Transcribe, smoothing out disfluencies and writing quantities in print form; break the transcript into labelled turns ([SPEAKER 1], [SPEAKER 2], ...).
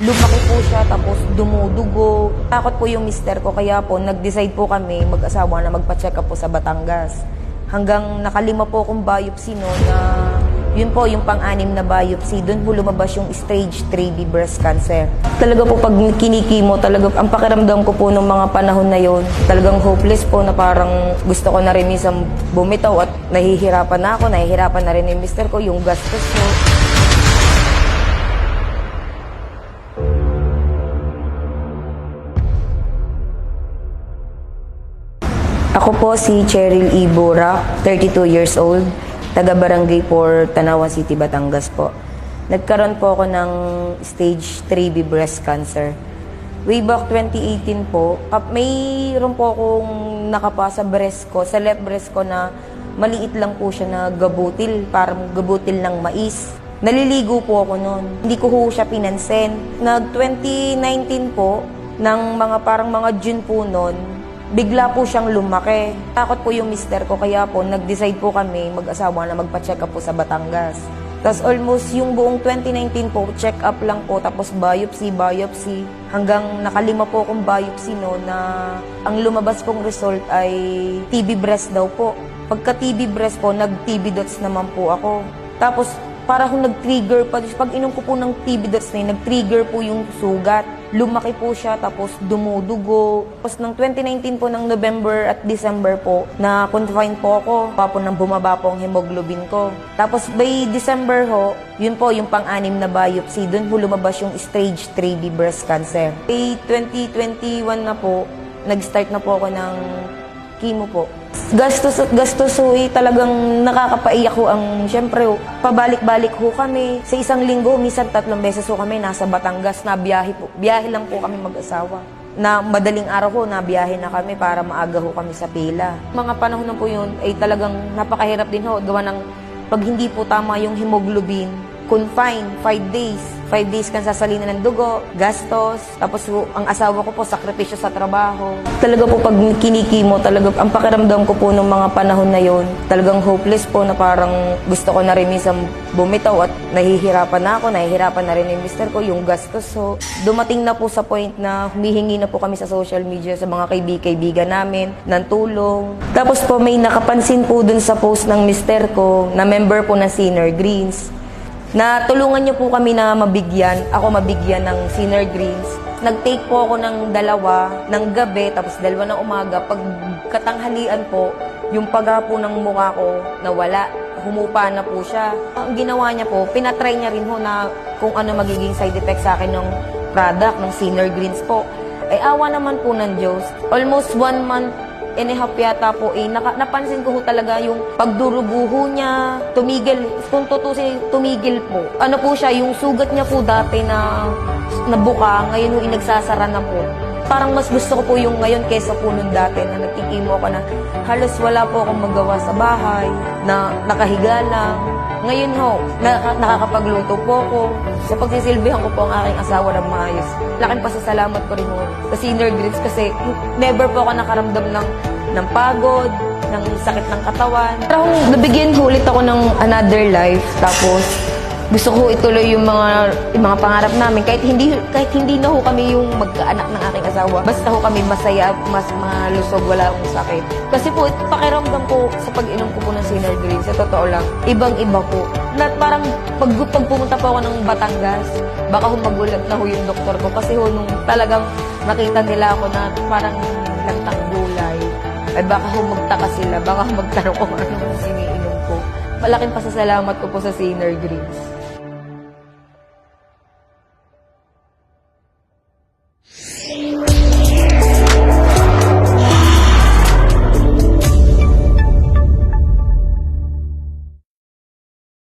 [SPEAKER 1] Lumaki po siya, tapos dumudugo. Takot po yung mister ko, kaya po nag-decide po kami mag-asawa na magpa-check up po sa Batangas. Hanggang nakalima po akong biopsy no, na yun po yung pang-anim na biopsy. Doon po lumabas yung stage 3B breast cancer. Talaga po pag kinikimo, talaga ang pakiramdam ko po nung mga panahon na yon, talagang hopeless po na parang gusto ko na rin minsan bumitaw at nahihirapan na ako, nahihirapan na rin yung mister ko, yung gastos ko. Ako po si Cheryl Ibura, 32 years old, taga-barangay for Tanawan City, Batangas po. Nagkaroon po ako ng stage 3B breast cancer. Way back 2018 po, mayroon po akong nakapa sa breast ko, sa left breast ko na maliit lang po siya na gabutil, parang gabutil ng mais. Naliligo po ako noon. Hindi ko ho siya pinansin. Nag-2019 po, ng parang mga June po noon, bigla po siyang lumaki. Takot po yung mister ko, kaya po nag-decide po kami mag-asawa na magpa-check up po sa Batangas. Tapos almost yung buong 2019 po, check up lang po, tapos biopsy. Hanggang nakalima po akong biopsy no, na ang lumabas pong result ay TB breast daw po. Pagka TB breast po, nag-TB dots naman po ako. Tapos para kung nag-trigger pa, pag inom ko po ng TB dots na yun, nag-trigger po yung sugat. Lumaki po siya, tapos dumudugo. Tapos ng 2019 po, ng November at December po, na-confine po ako. Nang bumaba po ang hemoglobin ko. Tapos by December ho, yun po yung pang-anim na biopsy. Doon po lumabas yung stage 3B breast cancer. By 2021 na po, nag-start na po ako ng chemo po. Gastos ho talagang nakakapaiyak ho ang, syempre ho, pabalik-balik ho kami. Sa isang linggo, minsan 3 beses ho kami nasa Batangas na biyahe lang po kami mag-asawa. Na madaling araw ho, na biyahe na kami para maaga ho kami sa pila. Mga panahon na po yun ay talagang napakahirap din ho, gawa ng pag hindi po tama yung hemoglobin, confine, 5 days. 5 days kang sasalina ng dugo, gastos, tapos ang asawa ko po, sakripisyo sa trabaho. Talaga po pag kinikimo, talaga ang pakiramdam ko po nung mga panahon na yon, talagang hopeless po na parang gusto ko na rin minsan bumitaw at nahihirapan na ako, nahihirapan na rin yung mister ko, yung gastos. So, dumating na po sa point na humihingi na po kami sa social media sa mga kaibigan namin ng tulong. Tapos po may nakapansin po dun sa post ng mister ko na member po ng Sinner Greens, na tulungan niyo po kami na mabigyan ng Sinner Greens. Nag-take po ako ng 2 ng gabi, tapos 2 ng umaga. Pag katanghalian po, yung paghapo ng mukha ko nawala. Humupa na po siya. Ang ginawa niya po, pinatry niya rin ho na kung ano magiging side effect sa akin ng product, ng Sinner Greens po. Ay awa naman po ng Diyos. Almost 1 month and a half yata po, napansin ko ho talaga yung pagdurugo niya, tumigil, kung tutusin, tumigil po. Ano po siya, yung sugat niya po dati na nabuka, ngayon ho nagsasara na po. Parang mas gusto ko po yung ngayon kesa po nung dati na nagkikimo ako na halos wala po akong magawa sa bahay, na nakahiga lang. Ngayon ho, nakakapagluto po ako. Sa pagsisilbihan ko po ang aking asawa ng maayos. Laking pasasalamat ko rin ho sa Sinner Greens kasi never po ako nakaramdam ng pagod, ng sakit ng katawan. Pero nabigyan ulit ako ng another life, tapos gusto ko ituloy yung mga pangarap namin. Kahit hindi na ho kami yung magkaanak ng aking asawa. Basta ho kami masaya at mas malusog, wala akong sakit. Kasi po, pakiramdam ko sa pag-inom ko po ng Sinner Greens, sa totoo lang, ibang-iba po. Na parang pag pumunta po ako ng Batangas, baka ho magulat na ho yung doktor ko. Kasi ho, nung talagang nakita nila ako na parang lantang gulay, ay baka ho magtaka sila, baka magtanong kung anong iniinom ko. Malaking pasasalamat ko po sa Sinner Greens.